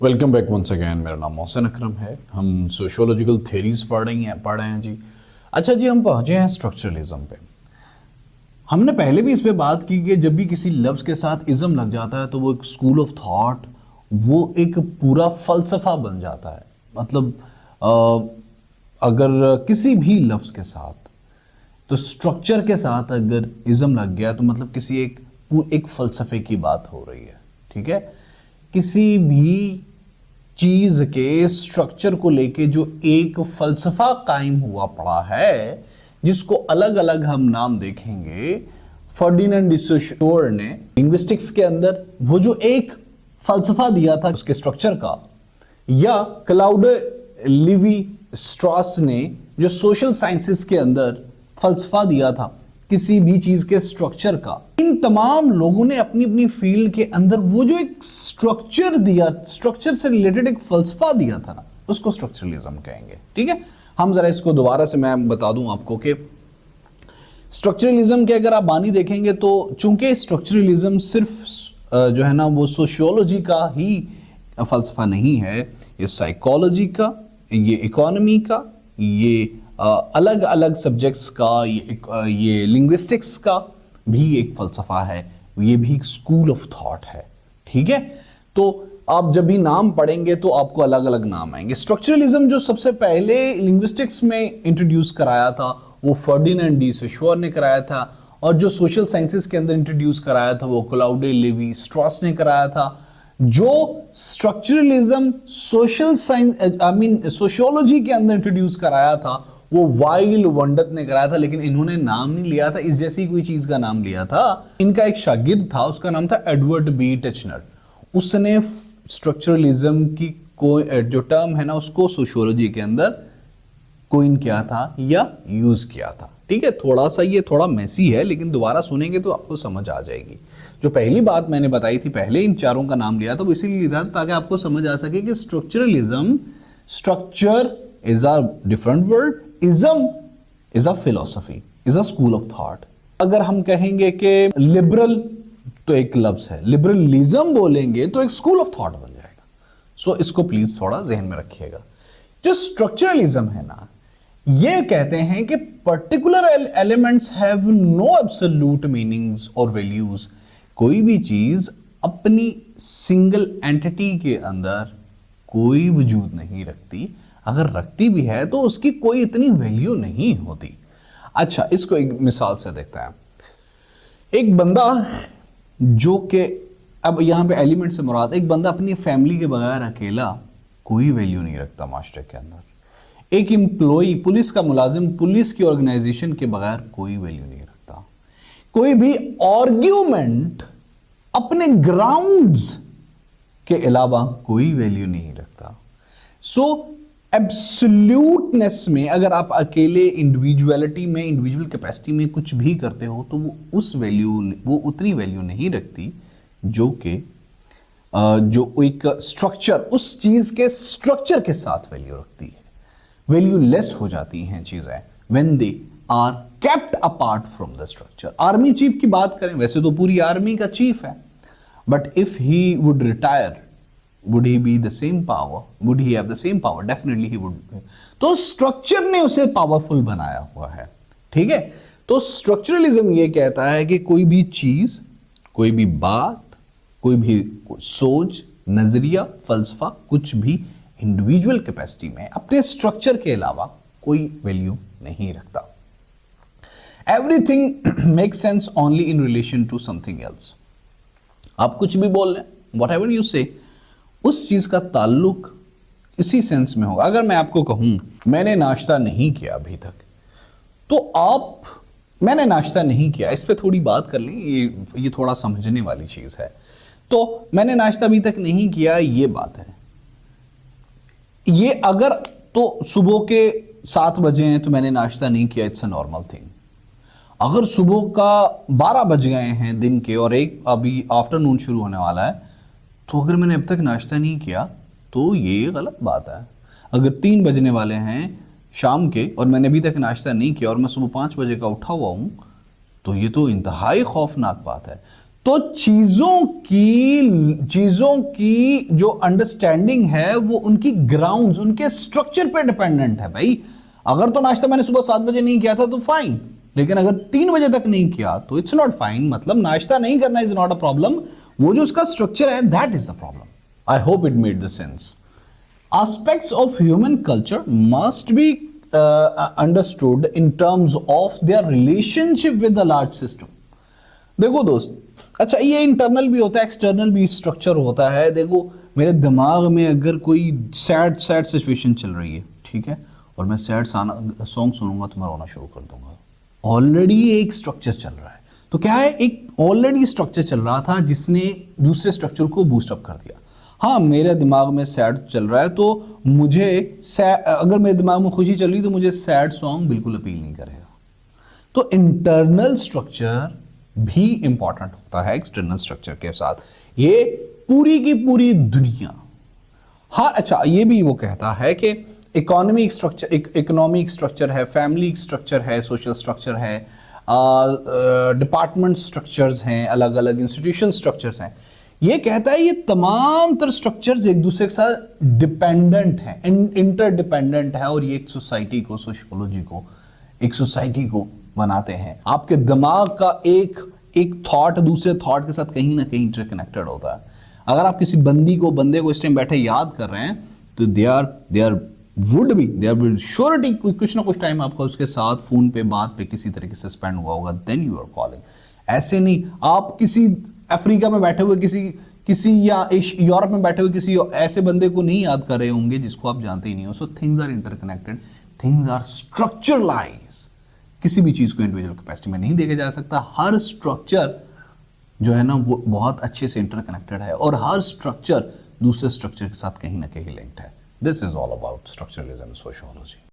Welcome back once again. मेरा नाम मोहसिन अकरम है। हम सोशियोलॉजिकल थेरीज पढ़ रहे हैं जी। अच्छा जी, हम पहुंचे हैं स्ट्रक्चरलिज्म पे। हमने पहले भी इस पे बात की कि जब भी किसी लफ्ज़ के साथ इज़म लग जाता है तो वो एक स्कूल ऑफ थॉट, वो एक पूरा फलसफा बन जाता है। मतलब अगर किसी भी लफ्ज़ के साथ, तो स्ट्रक्चर के साथ अगर इज़म लग गया तो मतलब किसी एक फलसफे की बात हो रही है। ठीक है, किसी भी चीज के स्ट्रक्चर को लेके जो एक फलसफा कायम हुआ पड़ा है, जिसको अलग अलग हम नाम देखेंगे। फर्डिनेंड डी सोशोर ने लिंग्विस्टिक्स के अंदर वो जो एक फलसफा दिया था उसके स्ट्रक्चर का, या क्लाउडे लिवी स्ट्रॉस ने जो सोशल साइंसेस के अंदर फलसफा दिया था किसी भी चीज के स्ट्रक्चर का। इन तमाम लोगों ने अपनी अपनी फील्ड के अंदर वो जो एक स्ट्रक्चर दिया, स्ट्रक्चर से रिलेटेड एक फलसफा दिया था ना, उसको स्ट्रक्चरलिज्म कहेंगे। ठीक है, हम जरा इसको दोबारा से मैं बता दूं आपको कि स्ट्रक्चरलिज्म के अगर आप बानी देखेंगे तो चूंकि स्ट्रक्चरलिज्म सिर्फ जो है ना वो सोशियोलॉजी का ही फलसफा नहीं है, ये साइकोलॉजी का, ये इकोनॉमी का, ये अलग अलग सब्जेक्ट्स का, ये लिंग्विस्टिक्स का भी एक फलसफा है, ये भी एक स्कूल ऑफ थॉट है। ठीक है, तो आप जब भी नाम पढ़ेंगे तो आपको अलग अलग नाम आएंगे। स्ट्रक्चरलिज्म जो सबसे पहले लिंग्विस्टिक्स में इंट्रोड्यूस कराया था वो फर्डिनेंड डी सोशोर ने कराया था, और जो सोशल साइंसेस के अंदर इंट्रोड्यूस कराया था वो क्लाउडे लेवी स्ट्रॉस ने कराया था। जो स्ट्रक्चरलिज्म सोशल साइंस सोशियोलॉजी के अंदर इंट्रोड्यूस कराया था वो वाइल वंडत ने कराया था, लेकिन इन्होंने नाम नहीं लिया था, इस जैसी कोई चीज का नाम लिया था। इनका एक शागिर्द था, उसका नाम था एडवर्ड बी टिचनर। उसने स्ट्रक्चरलिज्म की कोई जो टर्म है ना उसको सोशियोलॉजी के अंदर कोइन किया था या यूज किया था। ठीक है, थोड़ा सा ये थोड़ा मैसी है, लेकिन दोबारा सुनेंगे तो आपको समझ आ जाएगी। जो पहली बात मैंने बताई थी, पहले इन चारों का नाम लिया था वो इसीलिए लिया था ताकि आपको समझ आ सके कि structuralism, structure is a different word, ism is a philosophy, is a school of thought। अगर हम कहेंगे कि लिबरल तो एक लफ्ज है, लिबरलिज्म बोलेंगे तो एक स्कूल ऑफ थॉट बन जाएगा। सो इसको प्लीज थोड़ा जहन में रखिएगा। जो स्ट्रक्चरलिज्म है ना, ये कहते हैं कि particular elements have no absolute meanings और वैल्यूज। कोई भी चीज अपनी सिंगल एंटिटी के अंदर कोई वजूद नहीं रखती, अगर रखती भी है तो उसकी कोई इतनी वैल्यू नहीं होती। अच्छा, इसको एक मिसाल से देखता है। एक बंदा जो कि अब यहां पे एलिमेंट से मुराद, एक बंदा अपनी फैमिली के बगैर अकेला कोई वैल्यू नहीं रखता मास्टर के अंदर। एक एम्प्लॉय, पुलिस का मुलाजिम, पुलिस की ऑर्गेनाइजेशन के बगैर कोई वैल्यू नहीं रखता। कोई भी आर्ग्यूमेंट अपने ग्राउंड्स के अलावा कोई वैल्यू नहीं रखता। सो एब्सोल्यूटनेस में अगर आप अकेले इंडिविजुअलिटी में, इंडिविजुअल कैपेसिटी में कुछ भी करते हो तो वो उतनी वैल्यू नहीं रखती जो कि जो एक स्ट्रक्चर, उस चीज के स्ट्रक्चर के साथ वैल्यू रखती है। वैल्यू लेस हो जाती हैं चीजें when they are kept apart from the structure. Army chief की बात करें, वैसे तो पूरी आर्मी का चीफ है, but if he would retire, would he be the same power? Would he have the same power? Definitely he would. तो structure ने उसे पावरफुल बनाया हुआ है। ठीक है, तो स्ट्रक्चरलिज्म ये कहता है कि कोई भी चीज, कोई भी बात, कोई भी सोच, नजरिया, फलसफा, कुछ भी इंडिविजुअल कैपेसिटी में अपने स्ट्रक्चर के अलावा कोई वैल्यू नहीं रखता। Everything make sense only in relation to something else. आप कुछ भी बोल रहे हैं, वॉट एवर यू से, उस चीज का ताल्लुक इसी सेंस में होगा। अगर मैं आपको कहूं मैंने नाश्ता नहीं किया अभी तक, तो आप, मैंने नाश्ता नहीं किया, इस पे थोड़ी बात कर लें, ये थोड़ा समझने वाली चीज है। तो मैंने नाश्ता अभी तक नहीं किया, ये बात है। ये अगर तो सुबह के 7 बजे हैं तो मैंने नाश्ता नहीं किया, इट्स अ नॉर्मल थिंग। अगर सुबह का 12 बज गए हैं दिन के और एक अभी आफ्टरनून शुरू होने वाला है, तो अगर मैंने अब तक नाश्ता नहीं किया तो ये गलत बात है। अगर 3 बजने वाले हैं शाम के और मैंने अभी तक नाश्ता नहीं किया और मैं सुबह 5 बजे का उठा हुआ हूं, तो ये तो इंतहाई खौफनाक बात है। तो चीजों की जो अंडरस्टैंडिंग है वो उनकी ग्राउंड्स, उनके स्ट्रक्चर पे डिपेंडेंट है भाई। अगर तो नाश्ता मैंने सुबह 7 बजे नहीं किया था तो फाइन, लेकिन अगर 3 बजे तक नहीं किया तो इट्स नॉट फाइन। मतलब नाश्ता नहीं करना इज नॉट अ प्रॉब्लम, वो जो उसका स्ट्रक्चर है that is the problem. I hope it made the sense. Aspects of human culture must be understood in terms of their relationship with the large system. देखो दोस्त, अच्छा ये internal भी होता है, एक्सटर्नल भी स्ट्रक्चर होता है। देखो मेरे दिमाग में अगर कोई सैड सिचुएशन चल रही है, ठीक है, और मैं सैड सॉन्ग सुनूंगा तो मैं रोना शुरू कर दूंगा। ऑलरेडी एक स्ट्रक्चर चल रहा है। तो क्या है, एक ऑलरेडी स्ट्रक्चर चल रहा था जिसने दूसरे स्ट्रक्चर को बूस्टअप कर दिया। हाँ, मेरे दिमाग में सैड चल रहा है तो मुझे अगर मेरे दिमाग में खुशी चल रही तो मुझे सैड सॉन्ग बिल्कुल अपील नहीं करेगा। तो इंटरनल स्ट्रक्चर भी इंपॉर्टेंट होता है एक्सटर्नल स्ट्रक्चर के साथ। ये पूरी की पूरी दुनिया, हाँ अच्छा ये भी वो कहता है कि इकोनॉमिक स्ट्रक्चर है, फैमिली स्ट्रक्चर है, सोशल स्ट्रक्चर है, डिपार्टमेंट स्ट्रक्चर्स हैं, अलग अलग इंस्टीट्यूशन स्ट्रक्चर्स हैं। ये कहता है ये तमाम तर स्ट्रक्चर्स एक दूसरे के साथ डिपेंडेंट हैं, इंटरडिपेंडेंट है, और ये एक सोसाइटी को, सोशियोलॉजी को, एक सोसाइटी को बनाते हैं। आपके दिमाग का एक थॉट दूसरे थॉट के साथ कहीं ना कहीं इंटरकनेक्टेड होता है। अगर आप किसी बंदे को इस टाइम बैठे याद कर रहे हैं तो दे आर श्योरिटी कुछ ना कुछ टाइम आपका उसके साथ फोन पे बात पे किसी तरीके से स्पेंड हुआ होगा, देन यू आर कॉलिंग। ऐसे नहीं आप किसी अफ्रीका में बैठे हुए किसी या यूरोप में बैठे हुए किसी ऐसे बंदे को नहीं याद कर रहे होंगे जिसको आप जानते ही नहीं हो। So things are interconnected, things are structuralise. किसी भी चीज को इंडिविजुअल कैपेसिटी में नहीं देखा जा सकता। हर स्ट्रक्चर जो है ना वो बहुत अच्छे से इंटरकनेक्टेड है, और हर स्ट्रक्चर दूसरे स्ट्रक्चर के साथ कहीं ना कहीं लिंक्ड है। This is all about structuralism sociology.